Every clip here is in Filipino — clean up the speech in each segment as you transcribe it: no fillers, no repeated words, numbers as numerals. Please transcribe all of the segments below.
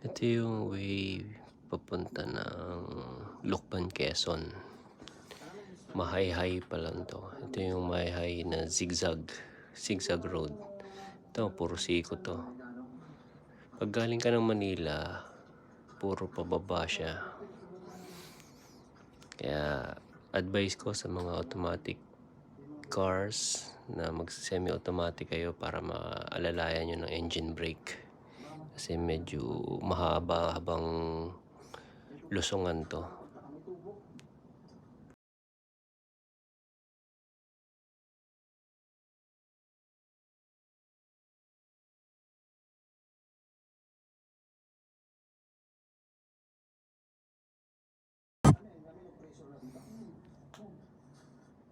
Ito yung way papunta ng Lucban, Quezon. Mahayhay pa lang to. Ito yung mahayhay na zigzag road. Ito, puro siko to. Pag galing ka ng Manila, puro pababa siya. Kaya advice ko sa mga automatic cars na mag semi-automatic kayo para maalalayan nyo ng engine brake. Kasi medyo mahaba-habang lusungan to.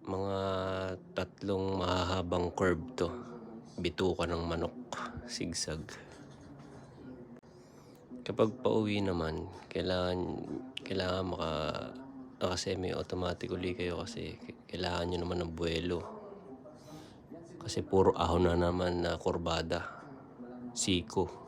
Mga tatlong mahahabang curve to. Bituka ng manok, zigzag. Kapag pauwi naman, kailangan naka semi-automatic uli kayo kasi kailangan nyo naman ng buwelo. Kasi puro ahon na naman na kurbada, siko.